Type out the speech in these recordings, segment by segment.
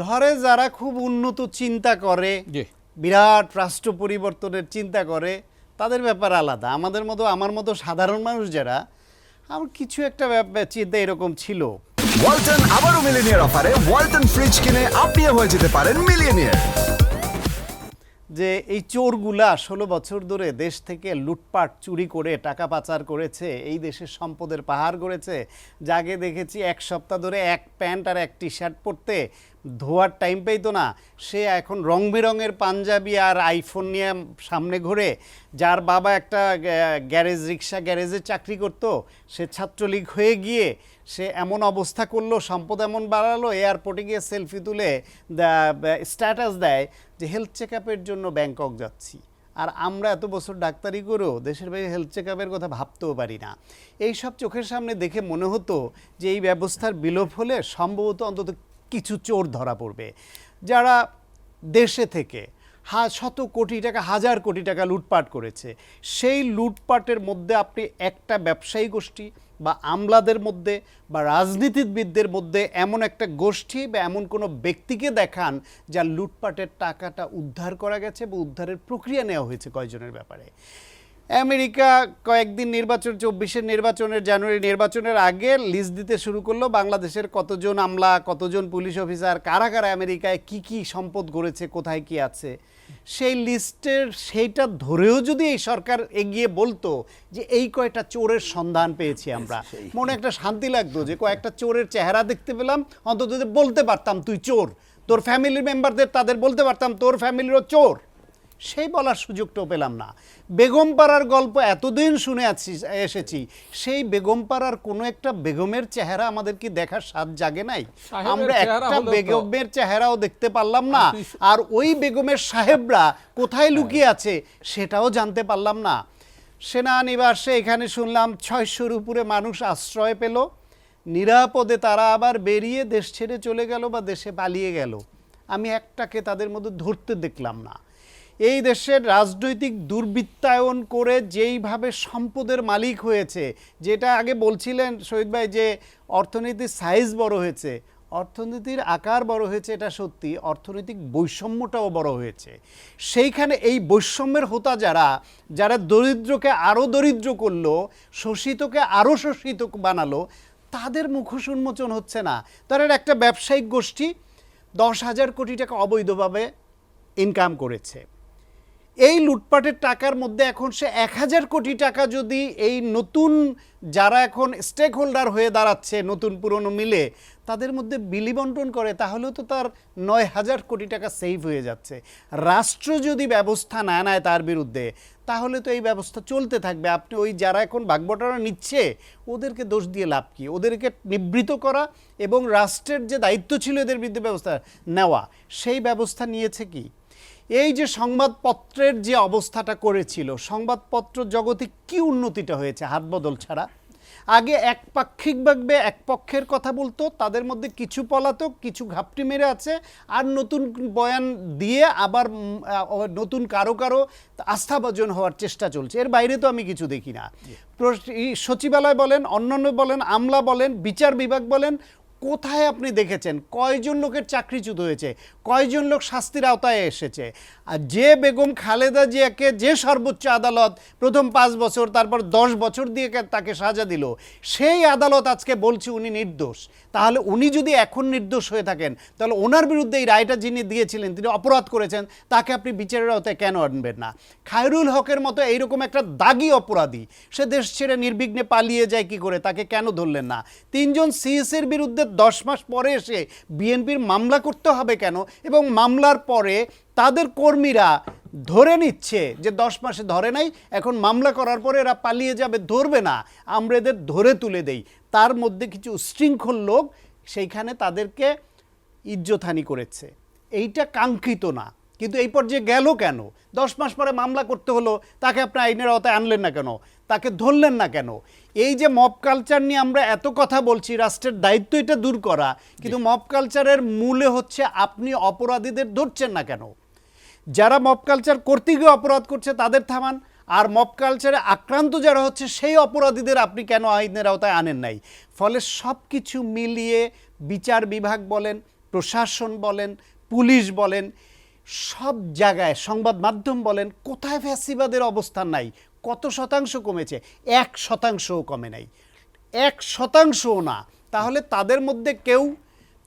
ধরে যারা খুব উন্নত চিন্তা করে, বিরাট রাষ্ট্র পরিবর্তনের চিন্তা করে, তাদের ব্যাপার আলাদা। আমাদের মতো, আমার মতো সাধারণ মানুষ যারা, আমার কিছু একটা চিন্তা এরকম ছিল। ওয়ালটন আবারও মিলিনিয়ার অফারে ওয়ালটন ফ্রিজ কিনে আপনিও হয়ে যেতে পারেন মিলিয়নিয়ার। যে এই চোরগুলা 16 বছর ধরে দেশ থেকে লুটপাট চুরি করে টাকা পাচার করেছে, এই দেশের সম্পদের পাহাড় গড়েছে। যাকে দেখেছি এক সপ্তাহ ধরে এক প্যান্ট আর এক টি শার্ট পরতে, ধোয়ার টাইম পেইতো না, সে এখন রং বেরঙের পাঞ্জাবি আর আইফোন নিয়ে সামনে ঘুরে। যার বাবা একটা রিক্সা গ্যারেজে চাকরি করতো, সে ছাত্রলীগ হয়ে গিয়ে সে এমন অবস্থা করলো, সম্পদ এমন বাড়ালো, এয়ারপোর্টে গিয়ে সেলফি তুলে স্ট্যাটাস দেয় যে হেলথ চেক আপের জন্য ব্যাংকক যাচ্ছি। আর আমরা এত বছর ডাক্তারি করেও দেশের বাইরে হেলথ চেক আপের কথা ভাবতেও পারি না। এই সব চোখের সামনে দেখে মনে হতো যে এই ব্যবস্থার বিলোপ হলে সম্ভবত অন্তত কিছু চোর ধরা পড়বে, যারা দেশে থেকে শত কোটি টাকা, হাজার কোটি টাকা লুটপাট করেছে। সেই লুটপাটের মধ্যে আপনি একটা ব্যবসায়ী গোষ্ঠী বা আমলাদের মধ্যে বা রাজনীতিবিদদের মধ্যে এমন একটা গোষ্ঠী বা এমন কোনো ব্যক্তিকে দেখান যার লুটপাটের টাকাটা উদ্ধার করা গেছে বা উদ্ধারের প্রক্রিয়া নেওয়া হয়েছে কয়জনের ব্যাপারে। আমেরিকা কয়েকদিন নির্বাচন, 24-এর নির্বাচনের, জানুয়ারি নির্বাচনের আগে লিস্ট দিতে শুরু করলো বাংলাদেশের কতজন আমলা, কতজন পুলিশ অফিসার, কারা কারা আমেরিকায় কি কি সম্পদ গড়েছে, কোথায় কি আছে। সেই লিস্টের সেইটা ধরেও যদি এই সরকার এগিয়ে বলতো যে এই কয়টা চোরের সন্ধান পেয়েছি আমরা, মনে একটা শান্তি লাগতো যে কয়েকটা চোরের চেহারা দেখতে পেলাম, অন্তত বলতে পারতাম তুই চোর, তোর ফ্যামিলি মেম্বারদের তাদের বলতে পারতাম তোর ফ্যামিলিরও চোর। সেই বলার সুযোগটাও পেলাম না। বেগমপাড়ার গল্প এতদিন শুনে এসেছি, সেই বেগমপাড়ার কোনো একটা বেগমের চেহারা আমাদের কি দেখার স্বাদ জাগে নাই? আমরা একটা বেগমের চেহারাও দেখতে পারলাম না, আর ওই বেগমের সাহেবরা কোথায় লুকিয়ে আছে সেটাও জানতে পারলাম না। সেনানিবাসে এখানে শুনলাম 600-র উপরে মানুষ আশ্রয় পেল, নিরাপদে তারা আবার বেরিয়ে দেশ ছেড়ে চলে গেল বা দেশে পালিয়ে গেল। আমি একটাকে তাদের মধ্যে ধরতে দেখলাম না। এই দেশের রাজনৈতিক দুর্বৃত্তায়ন করে যেইভাবে সম্পদের মালিক হয়েছে, যেটা আগে বলছিলেন শহীদ ভাই যে অর্থনীতির সাইজ বড় হয়েছে, অর্থনীতির আকার বড় হয়েছে এটা সত্যি, অর্থনৈতিক বৈষম্যটাও বড় হয়েছে। সেইখানে এই বৈষম্যের হোতা যারা, যারা দরিদ্রকে আরও দরিদ্র করলো, শোষিতকে আরও শোষিত বানালো, তাদের মুখোশ উন্মোচন হচ্ছে না। তারা একটা ব্যবসায়িক গোষ্ঠী 10,000 কোটি টাকা অবৈধভাবে ইনকাম করেছে। এই লুটপাটের টাকার মধ্যে এখন সে 1,000 কোটি টাকা যদি এই নতুন যারা এখন স্টেক হোল্ডার হয়ে দাঁড়াচ্ছে, নতুন পুরনো মিলে তাদের মধ্যে বিলি বন্টন করে, তাহলেও তো তার 9,000 কোটি টাকা সেভ হয়ে যাচ্ছে। রাষ্ট্র যদি ব্যবস্থা না নেয় তার বিরুদ্ধে, তাহলে তো এই ব্যবস্থা চলতে থাকবে। আপনি ওই যারা এখন ভাগবটারা নিচ্ছে ওদেরকে দোষ দিয়ে লাভ কি? ওদেরকে নিবৃত করা এবং রাষ্ট্রের যে দায়িত্ব ছিল এদের বিরুদ্ধে ব্যবস্থা নেওয়া, সেই ব্যবস্থা নিয়েছে কি? এই যে সংবাদপত্রের যে অবস্থাটা করেছিল, সংবাদপত্র জগতে কি উন্নতিটা হয়েছে হাত বদল ছাড়া? আগে একপাক্ষিকভাবে এক পক্ষের কথা বলতো, তাদের মধ্যে কিছু পলাতক, কিছু ঘাপটি মেরে আছে, আর নতুন বয়ান দিয়ে আবার নতুন কারো কারো আস্থাভাজন হওয়ার চেষ্টা চলছে। এর বাইরে তো আমি কিছু দেখি না। সচিবালয় বলেন, অন্যান্য বলেন, আমলা বলেন, বিচার বিভাগ বলেন, কোথায় আপনি দেখেছেন কয়জন লোকের চাকরিচ্যুত হয়েছে, কয়জন লোক শাস্তির আওতায় এসেছে? আর যে বেগম খালেদা জিয়াকে যে সর্বোচ্চ আদালত প্রথম 5 বছর, তারপর 10 বছর দিয়ে তাকে সাজা দিল, সেই আদালত আজকে বলছে উনি নির্দোষ। তাহলে উনি যদি এখন নির্দোষ হয়ে থাকেন, তাহলে ওনার বিরুদ্ধে এই রায়টা যিনি দিয়েছিলেন, তিনি অপরাধ করেছেন, তাকে আপনি বিচারের আওতায় কেন আনবেন না? খায়রুল হকের মতো এইরকম একটা দাগী অপরাধী, সে দেশ ছেড়ে নির্বিঘ্নে পালিয়ে যায় কি করে, তাকে কেন ধরলেন না? 3জন সিএসের বিরুদ্ধে 10 মাস পরে এসে বিএনপির মামলা করতে হবে কেন? এবং মামলার পরে তাদের কর্মীরা ধরে নিচ্ছে যে 10 মাসে ধরে নাই, এখন মামলা করার পরে এরা পালিয়ে যাবে, ধরবে না, আমরা এদের ধরে তুলে দেই। তার মধ্যে কিছু উশৃঙ্খল লোক সেইখানে তাদেরকে ইজ্জতহানি করেছে। এইটা কাঙ্ক্ষিত না, কিন্তু এই পর্যায়ে গেল কেন? 10 মাস পরে মামলা করতে হলো, তাকে আপনি আইনের আওতায় আনলেন না কেন? তাকে ধরলেন না কেন? এই যে মব কালচার নিয়ে আমরা এত কথা বলছি, রাষ্ট্রের দায়িত্ব এটা দূর করা, কিন্তু মব কালচারের মূলে হচ্ছে আপনি অপরাধীদের ধরছেন না কেন? যারা মব কালচার করতে গিয়ে অপরাধ করছে তাদের থামান, আর মব কালচারে আক্রান্ত যারা হচ্ছে সেই অপরাধীদের আপনি কেন আইনের আওতায় আনেন নাই? ফলে সব কিছু মিলিয়ে বিচার বিভাগ বলেন, প্রশাসন বলেন, পুলিশ বলেন, সব জায়গায় সংবাদ মাধ্যম বলেন, কোথায় ফ্যাসিবাদের অবস্থান নাই? কত শতাংশ কমেছে? 1%ও কমে নাই, 1%ও না। তাহলে তাদের মধ্যে কেউ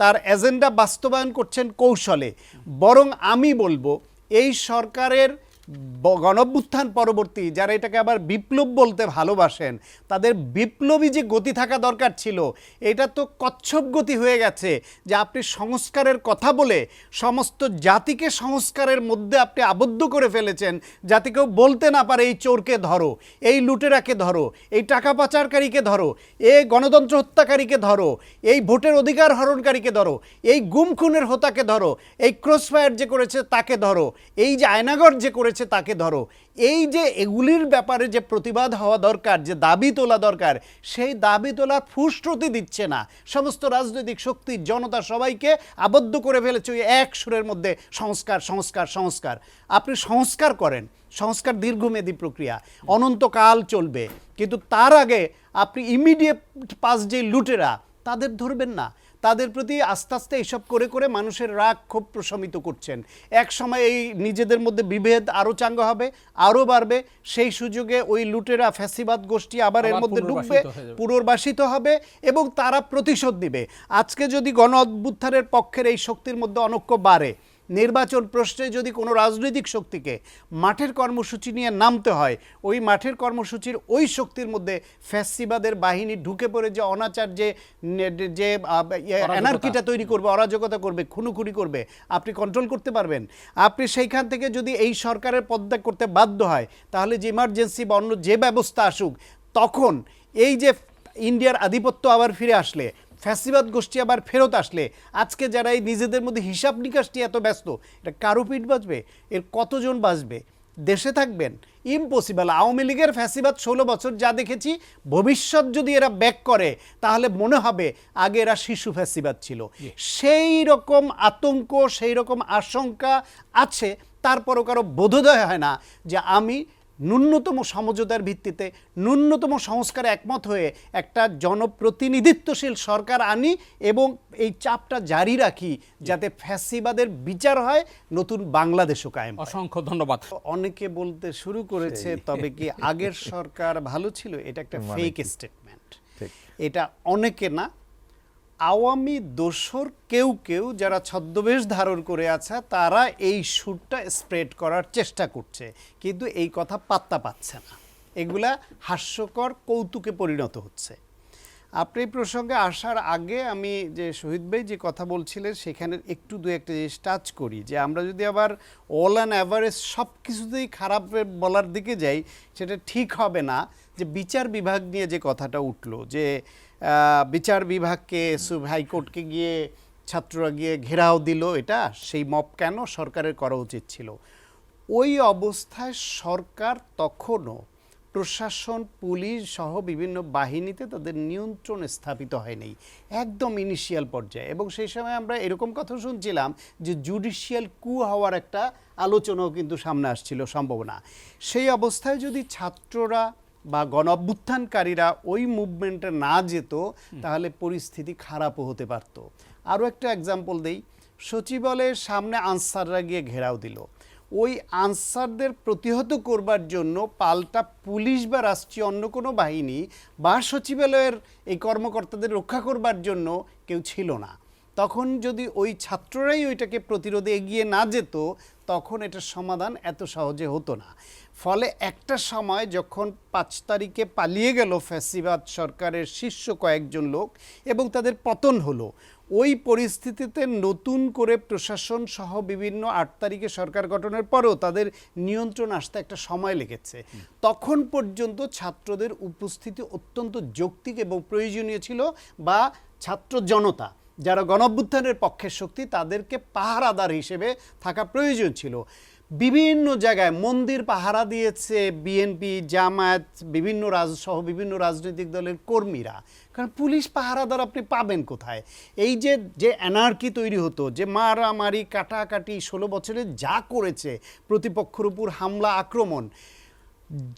তার এজেন্ডা বাস্তবায়ন করছেন কৌশলে, বরং আমি বলবো এই সরকারের গণঅভ্যুত্থান পরবর্তী যারা এটাকে আবার বিপ্লব বলতে ভালোবাসেন, তাদের বিপ্লবী যে গতি থাকা দরকার ছিল, এটা তো কচ্ছপ গতি হয়ে গেছে। যে আপনি সংস্কারের কথা বলে সমস্ত জাতিকে সংস্কারের মধ্যে আপনি আবদ্ধ করে ফেলেছেন, যাতে কেউ বলতে না পারে এই চোরকে ধরো, এই লুটেরাকে ধরো, এই টাকা পাচারকারীকে ধরো, এই গণতন্ত্র হত্যাকারীকে ধরো, এই ভোটের অধিকার হরণকারীকে ধরো, এই গুম খুনের হোতাকে ধরো, এই ক্রসফায়ার যে করেছে তাকে ধরো, এই যে আয়নাগর যে করেছে তাকে ধরো। এই যে এগুলির ব্যাপারে যে প্রতিবাদ হওয়া দরকার, যে দাবি তোলা দরকার, সেই দাবি তোলার ফুসরতি দিচ্ছে না সমস্ত রাজনৈতিক শক্তি, জনতা সবাইকে আবদ্ধ করে ফেলেছে ওই এক সুরের মধ্যে সংস্কার সংস্কার সংস্কার। আপনি সংস্কার করেন, সংস্কার দীর্ঘমেয়াদী প্রক্রিয়া, অনন্তকাল চলবে, কিন্তু তার আগে আপনি ইমিডিয়েট পাস যে লুটেরা তাদের ধরবেন না। তাদের প্রতি আস্তে আস্তে এইসব করে করে মানুষের রাগ ক্ষোভ প্রশমিত করছেন। এক সময় এই নিজেদের মধ্যে বিভেদ আরও চাঙ্গা হবে, আরও বাড়বে। সেই সুযোগে ওই লুটেরা ফ্যাসিবাদ গোষ্ঠী আবার এর মধ্যে ঢুকবে, পুনর্বাসিত হবে এবং তারা প্রতিশোধ দিবে। আজকে যদি গণ অভ্যুত্থানের পক্ষের এই শক্তির মধ্যে অনৈক্য বাড়ে, নির্বাচন প্রশ্নে যদি কোনো রাজনৈতিক শক্তিকে মাঠের কর্মসূচি নিয়ে নামতে হয়, ওই মাঠের কর্মসূচির ওই শক্তির মধ্যে ফ্যাসিবাদের বাহিনী ঢুকে পড়ে যে অনাচার, যে অ্যানার্কিটা তৈরি করবে, অরাজকতা করবে, খুনোখুনি করবে, আপনি কন্ট্রোল করতে পারবেন? আপনি সেইখান থেকে যদি এই সরকারের পদত্যাগ করতে বাধ্য হয়, তাহলে যে ইমার্জেন্সি বা অন্য যে ব্যবস্থা আসুক, তখন এই যে ইন্ডিয়ার আধিপত্য আবার ফিরে আসলে, ফ্যাসিবাদ গোষ্ঠী আবার ফেরত আসলে, আজকে যারা এই নিজেদের মধ্যে হিসাব নিকাশ নিয়ে এত ব্যস্ত, এটা কারো পিঠ বাঁচবে? এর কতজন বাঁচবে? দেশে থাকবেন? ইম্পসিবল। আওয়ামী লীগের ফ্যাসিবাদ 16 বছর যা দেখেছি, ভবিষ্যৎ যদি এরা ব্যাক করে তাহলে মনে হবে আগে এরা শিশু ফ্যাসিবাদ ছিল। সেই রকম আতঙ্ক, সেই রকম আশঙ্কা আছে। তারপরও কারো বোধোদয় হয় না যে আমি ন্যূনতম সমঝোতার ভিত্তিতে, ন্যূনতম সংস্কারে একমত হয়ে একটা জনপ্রতিনিধিত্বশীল সরকার আনি এবং এই চাপটা জারি রাখি যাতে ফ্যাসিবাদের বিচার হয়, নতুন বাংলাদেশও কায়েম হয়। অসংখ্য ধন্যবাদ। অনেকে বলতে শুরু করেছে তবে কি আগের সরকার ভালো ছিল, এটা একটা ফেক স্টেটমেন্ট। এটা অনেকে না, আওয়ামী দোসর কেউ কেউ যারা ছদ্মবেশ ধারণ করে আছে তারা এই সুরটা স্প্রেড করার চেষ্টা করছে, কিন্তু এই কথা পাত্তা পাচ্ছে না। এগুলা হাস্যকর কৌতুকে পরিণত হচ্ছে। আপনি এই প্রসঙ্গে আসার আগে আমি যে শহীদ ভাই যে কথা বলছিলেন সেখানে একটু দু একটা জিনিস টাচ করি, যে আমরা যদি আবার অল অ্যান্ড অ্যাভারেজ সব কিছুতেই খারাপ বলার দিকে যাই, সেটা ঠিক হবে না। যে বিচার বিভাগ নিয়ে যে কথাটা উঠলো, যে বিচার বিভাগকে হাইকোর্টকে গিয়ে ছাত্ররা গিয়ে ঘেরাও দিল, এটা সেই মব কেন সরকারের করা উচিত ছিল? ওই অবস্থায় সরকার তখনও প্রশাসন, পুলিশ সহ বিভিন্ন বাহিনীতে তাদের নিয়ন্ত্রণ স্থাপিত হয়নি, একদম ইনিশিয়াল পর্যায়ে। এবং সেই সময় আমরা এরকম কথা শুনছিলাম যে জুডিশিয়াল কু হওয়ার একটা আলোচনাও কিন্তু সামনে আসছিল, সম্ভাবনা। সেই অবস্থায় যদি ছাত্ররা বা গণ অভ্যুত্থানকারীরা ওই মুভমেন্টে না যেত, তাহলে পরিস্থিতি খারাপও হতে পারত। আরও একটা এক্সাম্পল দেই, সচিবালয়ের সামনে আনসাররা গিয়ে ঘেরাও দিল। ওই আনসারদের প্রতিহত করবার জন্য পাল্টা পুলিশ বা রাষ্ট্রীয় অন্য কোনো বাহিনী বা সচিবালয়ের এই কর্মকর্তাদের রক্ষা করবার জন্য কেউ ছিল না। তখন যদি ওই ছাত্ররাই ওইটাকে প্রতিরোধে এগিয়ে না যেত, তখন এটার সমাধান এত সহজে হতো না। ফলে একটা সময় যখন 5 তারিখে পালিয়ে গেল ফ্যাসিবাদ সরকারের শীর্ষ কয়েকজন লোক এবং তাদের পতন হলো, ওই পরিস্থিতিতে নতুন করে প্রশাসন সহ বিভিন্ন 8 তারিখে সরকার গঠনের পরেও তাদের নিয়ন্ত্রণ আসতে একটা সময় লেগেছে। তখন পর্যন্ত ছাত্রদের উপস্থিতি অত্যন্ত যৌক্তিক এবং প্রয়োজনীয় ছিল, বা ছাত্র জনতা যারা গণঅভ্যুত্থানের পক্ষের শক্তি তাদেরকে পাহারাদার হিসেবে থাকা প্রয়োজন ছিল। বিভিন্ন জায়গায় মন্দির পাহারা দিয়েছে বিএনপি, জামায়াত, বিভিন্ন বিভিন্ন রাজনৈতিক দলের কর্মীরা। কারণ পুলিশ পাহারাদার আপনি পাবেন কোথায়? এই যে অ্যানার্কি তৈরি হতো, যে মারামারি কাটাকাটি 16 বছরে যা করেছে, প্রতিপক্ষের উপর হামলা আক্রমণ,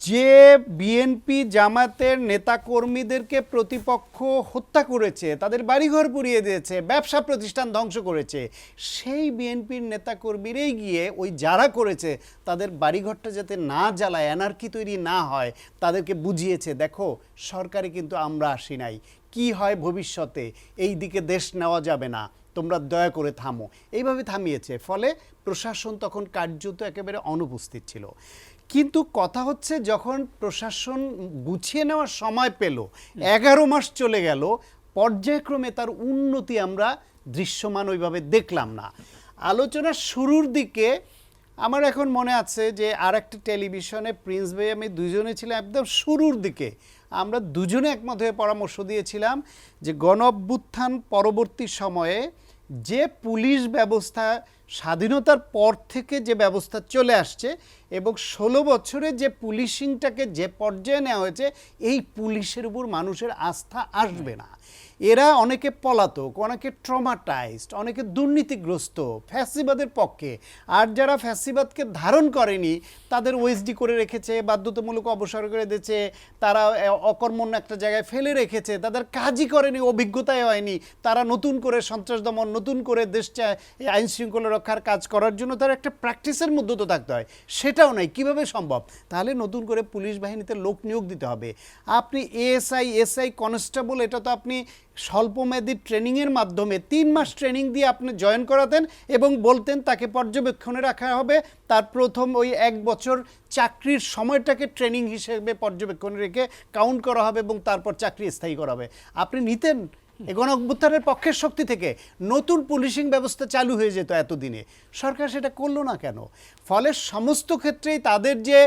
যে বিএনপি জামাতের নেতাকর্মীদেরকে প্রতিপক্ষ হত্যা করেছে, তাদের বাড়িঘর পুড়িয়ে দিয়েছে, ব্যবসা প্রতিষ্ঠান ধ্বংস করেছে, সেই বিএনপির নেতাকর্মীরাই গিয়ে ওই যারা করেছে তাদের বাড়িঘরটা যাতে না জ্বালায়, অ্যানার্কি তৈরি না হয়, তাদেরকে বুঝিয়েছে দেখো সরকারে কিন্তু আমরা আসি নাই, কি হয় ভবিষ্যতে, এই দিকে দেশ নেওয়া যাবে না, তোমরা দয়া করে থামো, এইভাবে থামিয়েছে। ফলে প্রশাসন তখন কার্যত একেবারে অনুপস্থিত ছিল। কিন্তু কথা হচ্ছে যখন প্রশাসন গুছিয়ে নেওয়ার সময় পেল, 11 মাস চলে গেল, পর্যায়ক্রমে তার উন্নতি আমরা দৃশ্যমান ওইভাবে দেখলাম না। আলোচনার শুরুর দিকে আমার এখন মনে আছে যে আর একটা টেলিভিশনে প্রিন্স ভাই আমি দুজনে ছিলাম, একদম শুরুর দিকে আমরা দুজনে একমত হয়ে পরামর্শ দিয়েছিলাম যে গণ অভ্যুত্থান পরবর্তী সময়ে যে পুলিশ ব্যবস্থা স্বাধীনতার পর থেকে যে ব্যবস্থা চলে আসছে এবং 16 বছরে যে পুলিশিংটাকে যে পর্যায়ে নেওয়া হয়েছে, এই পুলিশের উপর মানুষের আস্থা আসবে না। এরা অনেকে পলাতক, অনেকে ট্রমাটাইজড, অনেকে দুর্নীতিগ্রস্ত, ফ্যাসিবাদের পক্ষে। আর যারা ফ্যাসিবাদকে ধারণ করেনি তাদের ওএসডি করে রেখেছে, বাধ্যতামূলক অবসর করে দিয়েছে, তারা অকর্মণ্য একটা জায়গায় ফেলে রেখেছে, তাদের কাজই করেনি, অভিজ্ঞতাই হয়নি, তারা নতুন করে সন্ত্রাস দমন, নতুন করে দেশ আইন শৃঙ্খলা রক্ষার কাজ করার জন্য তার একটা প্র্যাকটিসের মধ্যে তো থাকতে হয়, সেটাও নাই। কিভাবে সম্ভব? তাহলে নতুন করে পুলিশ বাহিনীতে লোক নিয়োগ দিতে হবে। আপনি এএসআই, এসআই, কনস্টেবল, এটা তো আপনি স্বল্পমেয়াদী ট্রেনিংয়ের মাধ্যমে 3 মাস ট্রেনিং দিয়ে আপনি জয়েন করাতেন এবং বলতেন তাকে পর্যবেক্ষণে রাখা হবে, তার প্রথম ওই 1 বছর চাকরির সময়টাকে ট্রেনিং হিসেবে পর্যবেক্ষণে রেখে কাউন্ট করা হবে এবং তারপর চাকরি স্থায়ী করা হবে। আপনি নিতেন এই গণ অভ্যুত্থানের পক্ষের শক্তি থেকে, নতুন পুলিশিং ব্যবস্থা চালু হয়ে যেত এতদিনে। সরকার সেটা করলো না কেন? ফলে সমস্ত ক্ষেত্রেই তাদের যে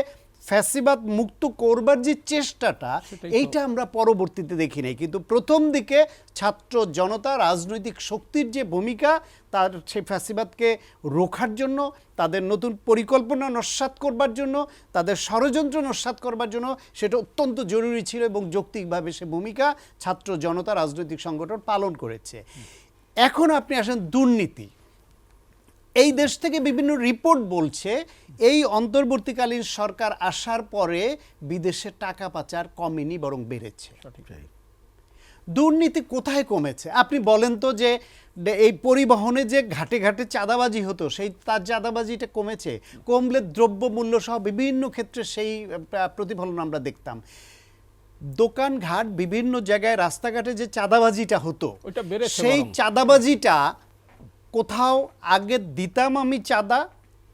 ফ্যাসিবাদ মুক্ত করবার যে চেষ্টাটা, এইটা আমরা পরবর্তীতে দেখি নাই। কিন্তু প্রথম দিকে ছাত্র জনতা, রাজনৈতিক শক্তির যে ভূমিকা, তার সেই ফ্যাসিবাদকে রোখার জন্য, তাদের নতুন পরিকল্পনা নস্যাৎ করবার জন্য, তাদের ষড়যন্ত্র নস্যাৎ করবার জন্য সেটা অত্যন্ত জরুরি ছিল এবং যৌক্তিকভাবে সে ভূমিকা ছাত্র জনতা রাজনৈতিক সংগঠন পালন করেছে। এখন আপনি আসেন দুর্নীতি। এই দেশ থেকে বিভিন্ন রিপোর্ট বলছে এই অন্তর্বর্তীকালীন সরকার আসার পরে বিদেশে টাকা পাচার কমেনি, বরং বেড়েছে। দুর্নীতি কোথায় কমেছে আপনি বলেন তো? যে এই পরিবহনে যে ঘাটে ঘাটে চাঁদাবাজি হতো, সেই তার চাঁদাবাজিটা কমেছে? কমলে দ্রব্যমূল্য সহ বিভিন্ন ক্ষেত্রে সেই প্রতিফলন আমরা দেখতাম। দোকানঘাট, বিভিন্ন জায়গায় রাস্তাঘাটে যে চাঁদাবাজিটা হতো, সেই চাঁদাবাজিটা কোথাও আগে দিতাম আমি চাঁদা,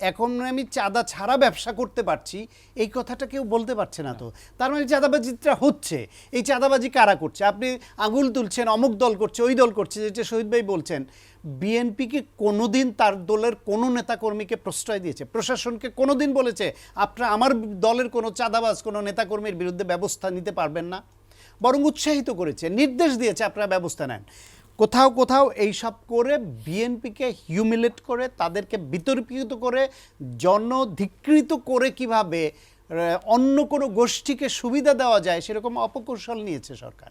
এখন আমি চাঁদা ছাড়া ব্যবসা করতে পারছি, এই কথাটা কেউ বলতে পারছে না। তো তার মানে চাঁদাবাজিটা হচ্ছে। এই চাঁদাবাজি কারা করছে? আপনি আঙুল তুলছেন অমুক দল করছে, ওই দল করছে, যেটা শহীদ ভাই বলছেন। বিএনপিকে কোনোদিন তার দলের কোনো নেতাকর্মীকে প্রশ্রয় দিয়েছে? প্রশাসনকে কোনোদিন বলেছে আপনারা আমার দলের কোনো চাঁদাবাজ কোনো নেতাকর্মীর বিরুদ্ধে ব্যবস্থা নিতে পারবেন না? বরং উৎসাহিত করেছে, নির্দেশ দিয়েছে আপনারা ব্যবস্থা নেন। কোথাও কোথাও এইসব করে বিএনপিকে হিউমিলেট করে, তাদেরকে বিতর্কিত করে, জনধিকৃত করে কিভাবে অন্য কোনো গোষ্ঠীকে সুবিধা দেওয়া যায় সেরকম অপকৌশল নিয়েছে সরকার।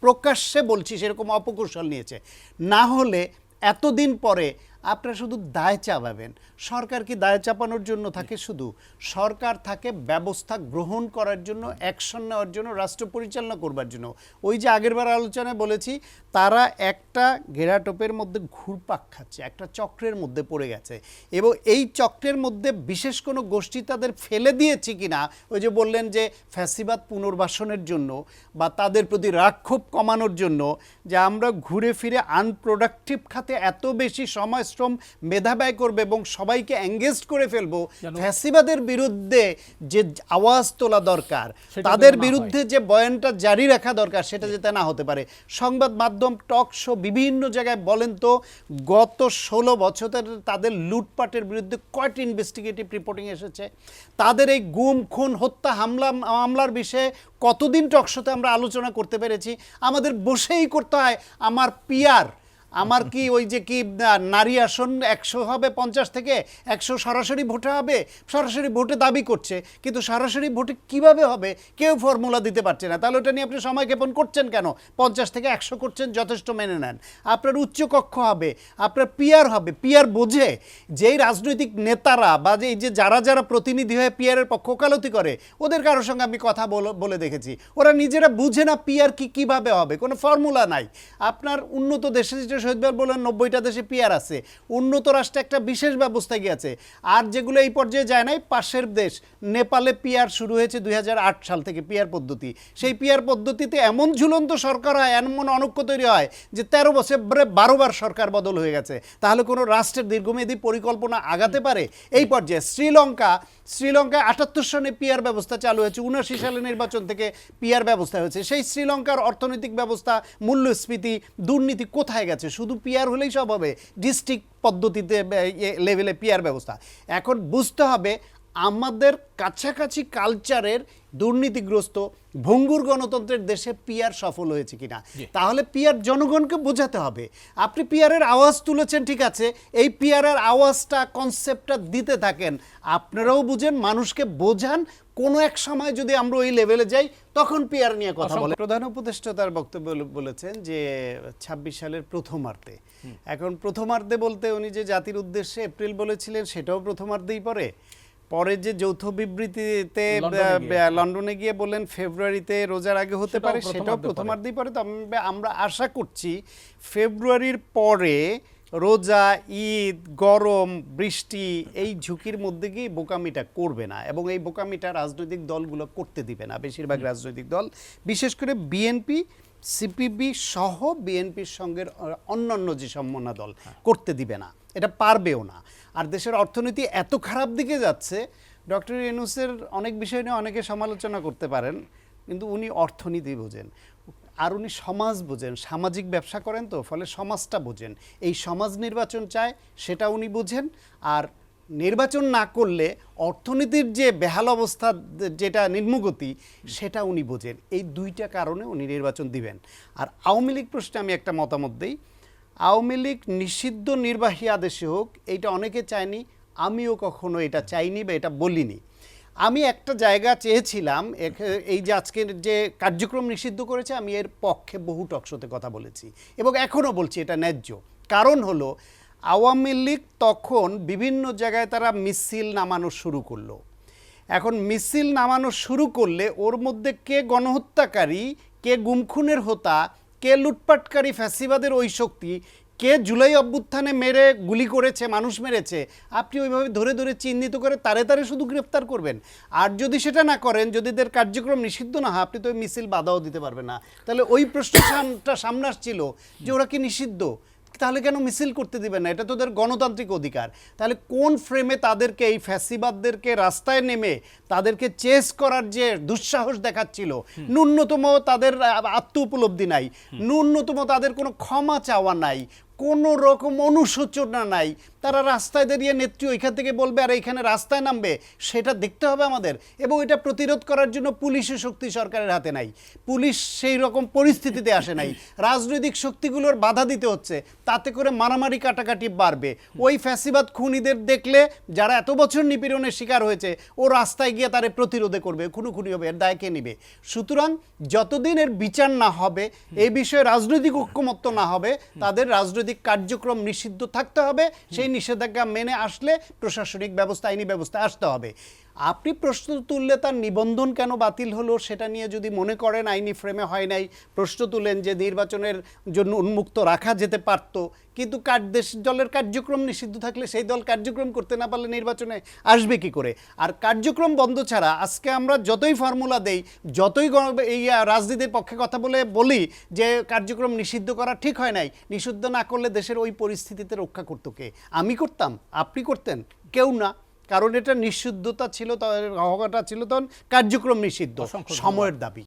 প্রকাশ্যে বলছি, সেরকম অপকৌশল নিয়েছে। না হলে এতদিন পরে আপনারা শুধু দায় চাপাবেন। সরকার কি দায় চাপানোর জন্য থাকে? শুধু সরকার থাকে ব্যবস্থা গ্রহণ করার জন্য, অ্যাকশন নেওয়ার জন্য, রাষ্ট্র পরিচালনা করবার জন্য। ওই যে আগেরবার আলোচনায় বলেছি, তারা একটা ঘেরাটোপের মধ্যে ঘুরপাক খাচ্ছে, একটা চক্রের মধ্যে পড়ে গেছে এবং এই চক্রের মধ্যে বিশেষ কোনো গোষ্ঠী তাদের ফেলে দিয়েছে কিনা, ওই যে বললেন যে ফ্যাসিবাদ পুনর্বাসনের জন্য বা তাদের প্রতি রাগক্ষোভ কমানোর জন্য, যে আমরা ঘুরে ফিরে আনপ্রোডাক্টিভ খাতে এত বেশি সময়, শ্রম, মেধা ব্যয় করবে এবং সবাইকে এঙ্গেজ করে ফেলবো। ফ্যাসিবাদের বিরুদ্ধে যে আওয়াজ তোলা দরকার, তাদের বিরুদ্ধে যে বয়ানটা জারি রাখা দরকার, সেটা যাতে না হতে পারে। সংবাদ মাধ্যম, টক শো, বিভিন্ন জায়গায় বলেন তো গত 16 বছরের তাদের লুটপাটের বিরুদ্ধে কয়টি ইনভেস্টিগেটিভ রিপোর্টিং এসেছে? তাদের এই গুম, খুন, হত্যা, মামলার বিষয়ে কতদিন টক শোতে আমরা আলোচনা করতে পেরেছি? আমাদের বসেই করতে হয়। আমার পিয়ার, আমার কি ওই যে কি নারী আসন 100 হবে 50 থেকে 100 সরাসরি ভোটে হবে, সরাসরি ভোটে দাবি করছে, কিন্তু সরাসরি ভোটে কিভাবে হবে কেউ ফর্মুলা দিতে পারছে না। তাহলে ওটা নিয়ে আপনি সময় ক্ষেপণ করছেন কেন? 50 থেকে 100 করছেন, যথেষ্ট মেনে নেন। আপনার উচ্চকক্ষ হবে, আপনার পিয়ার হবে, পিয়ার বোঝে যেই রাজনৈতিক নেতারা বা যে এই যে যারা যারা প্রতিনিধি হয়ে পিয়ারের পক্ষ ওকালতি করে, ওদের কারোর সঙ্গে আমি কথা বলে দেখেছি, ওরা নিজেরা বুঝে না পিয়ার কিভাবে হবে, কোনো ফর্মুলা নাই। আপনার উন্নত দেশে যেটা শহীদ ভাই বললেন 90টা দেশে পিয়ার আছে, উন্নত রাষ্ট্রে একটা বিশেষ ব্যবস্থা গিয়েছে। আর যেগুলো এই পর্যায়ে যায় নাই, পাশের দেশ নেপালে পিয়ার শুরু হয়েছে 2008 সাল থেকে পিয়ার পদ্ধতি। সেই পিয়ার পদ্ধতিতে এমন ঝুলন্ত সরকার হয়, এমন অনৈক্য তৈরি হয় যে 13 বছরে 12 বার সরকার বদল হয়ে গেছে। তাহলে কোনো রাষ্ট্রের দীর্ঘমেয়াদী পরিকল্পনা আগাতে পারে? এই পর্যায়ে শ্রীলঙ্কায় 78 সনে পিয়ার ব্যবস্থা চালু হয়েছে, 79 সালে নির্বাচন থেকে পিয়ার ব্যবস্থা হয়েছে। সেই শ্রীলঙ্কার অর্থনৈতিক ব্যবস্থা, মূল্যস্ফীতি, দুর্নীতি কোথায় গেছে? শুধু পিয়ার হলেই সব হবে? ডিস্ট্রিক্ট পদ্ধতিতে লেভেলে পিয়ার ব্যবস্থা। এখন বুঝতে হবে আমাদের কাছাকাছি কালচারের দুর্নীতিগ্রস্ত ভঙ্গুর গণতন্ত্রের দেশে পিয়ার সফল হয়েছে কিনা। তাহলে পিয়ার জনগণকে বোঝাতে হবে। আপনি পিয়ারের আওয়াজ তুলেছেন, ঠিক আছে, এই পিয়ারের আওয়াজটা, কনসেপ্টটা দিতে থাকেন, আপনারাও বুঝেন, মানুষকে বোঝান। কোনো এক সময় যদি আমরা ওই লেভেলে যাই তখন পিয়ার নিয়ে কথা বলে। প্রধান উপদেষ্টা তার বক্তব্য বলেছেন যে 26 সালের প্রথমার্ধে। এখন প্রথমার্ধে বলতে উনি যে জাতির উদ্দেশ্যে এপ্রিল বলেছিলেন সেটাও প্রথমার্ধেই পরে যে যৌথ বিবৃতিতে লন্ডনে গিয়ে বললেন ফেব্রুয়ারিতে রোজার আগে হতে পারে, সেটাও প্রথমার্ধেই পরে। তবে আমরা আশা করছি ফেব্রুয়ারির পরে রোজা, ঈদ, গরম, বৃষ্টি এই ঝুঁকির মধ্যে গিয়ে বোকামিটা করবে না, এবং এই বোকামিটা রাজনৈতিক দলগুলো করতে দিবে না। বেশিরভাগ রাজনৈতিক দল, বিশেষ করে বিএনপি, সিপিবি সহ বিএনপির সঙ্গে অন্যান্য যে সম্মানা দল করতে দিবে না, এটা পারবেও না। আর দেশের অর্থনীতি এত খারাপ দিকে যাচ্ছে, ডক্টর ইউনূসের অনেক বিষয় নিয়ে অনেকে সমালোচনা করতে পারেন, কিন্তু উনি অর্থনীতি বোঝেন, আর উনি সমাজ বোঝেন, সামাজিক ব্যবসা করেন, তো ফলে সমাজটা বোঝেন। এই সমাজ নির্বাচন চায়, সেটা উনি বোঝেন। আর নির্বাচন না করলে অর্থনীতির যে বেহাল অবস্থা, যেটা নিম্নগতি, সেটা উনি বোঝেন। এই দুইটা কারণে উনি নির্বাচন দিবেন। আর আওয়ামী লীগ প্রশ্নে আমি একটা মতামত দিই। আওয়ামী লীগ নিষিদ্ধ নির্বাহী আদেশে হোক, এইটা অনেকে চায়নি, আমিও কখনো এটা চাইনি বা এটা বলিনি। আমি একটা জায়গা চেয়েছিলাম, এই যে আজকের যে কার্যক্রম নিষিদ্ধ করেছে, আমি এর পক্ষে বহু টকশোতে কথা বলেছি এবং এখনও বলছি এটা ন্যায্য। কারণ হলো আওয়ামী লীগ তখন বিভিন্ন জায়গায় তারা মিছিল নামানো শুরু করলো। এখন মিছিল নামানো শুরু করলে ওর মধ্যে কে গণহত্যাকারী, কে গুমখুনের হোতা, কে লুটপাটকারী ফ্যাসিবাদের ওই শক্তি, কে জুলাই অভ্যুত্থানে মেরে গুলি করেছে, মানুষ মেরেছে, আপনি ওইভাবে ধরে ধরে চিহ্নিত করে তারে তারে শুধু গ্রেফতার করবেন। আর যদি সেটা না করেন, যদি এদের কার্যক্রম নিষিদ্ধ না হয়, আপনি তো ওই মিছিল বাধাও দিতে পারবেন না। তাহলে ওই প্রশ্নটা সামনে আসছিল যে ওরা কি নিষিদ্ধ, তাহলে কেন মিছিল করতে দিবেন না? এটা তো ওদের গণতান্ত্রিক অধিকার। তাহলে কোন ফ্রেমে তাদেরকে, এই ফ্যাসিবাদদেরকে রাস্তায় নেমে তাদেরকে চেস করার যে দুঃসাহস দেখাচ্ছিল, ন্যূনতম তাদের আত্ম উপলব্ধি নাই, ন্যূনতম তাদের কোনো ক্ষমা চাওয়া নাই, কোনো রকম অনুশোচনা নাই, তারা রাস্তায় দাঁড়িয়ে নেত্রী ওইখান থেকে বলবে আর এইখানে রাস্তায় নামবে, সেটা দেখতে হবে আমাদের। এবং এটা প্রতিরোধ করার জন্য পুলিশের শক্তি সরকারের হাতে নাই, পুলিশ সেই রকম পরিস্থিতিতে আসে নাই, রাজনৈতিক শক্তিগুলোর বাধা দিতে হচ্ছে, তাতে করে মারামারি কাটাকাটি বাড়বে। ওই ফ্যাসিবাদ খুনিদের দেখলে যারা এত বছর নিপীড়নের শিকার হয়েছে, ও রাস্তায় গিয়ে তারে প্রতিরোধে করবে, খুনোখুনি হবে, এর দায় কে নিবে? সুতরাং যতদিন এর বিচার না হবে, এই বিষয়ে রাজনৈতিক ঐক্যমত্য না হবে, তাদের রাজনৈতিক কার্যক্রম নিষিদ্ধ থাকতে হবে। সেই নিষেধাজ্ঞা মেনে আসলে প্রশাসনিক ব্যবস্থা, আইনি ব্যবস্থা আসতে হবে। আপনি প্রশ্ন তুললে তার নিবন্ধন কেন বাতিল হলো সেটা নিয়ে যদি মনে করেন আইনি ফ্রেমে হয় নাই, প্রশ্ন তুলেন যে নির্বাচনের জন্য উন্মুক্ত রাখা যেতে পারত, কিন্তু দলের কার্যক্রম নিষিদ্ধ থাকলে সেই দল কার্যক্রম করতে না পারলে নির্বাচনে আসবে কি করে? আর কার্যক্রম বন্ধ ছাড়া আজকে আমরা যতই ফর্মুলা দেই, যতই এই রাজনীতির পক্ষে কথা বলি যে কার্যক্রম নিষিদ্ধ করা ঠিক হয় নাই, নিষিদ্ধ না করলে দেশের ওই পরিস্থিতিতে রক্ষা করতো কে? আমি করতাম? আপনি করতেন? কেউ না। কারণ এটা নিষিদ্ধতা ছিল, হওয়াটা ছিল তখন কার্যক্রম নিষিদ্ধ, সময়ের দাবি।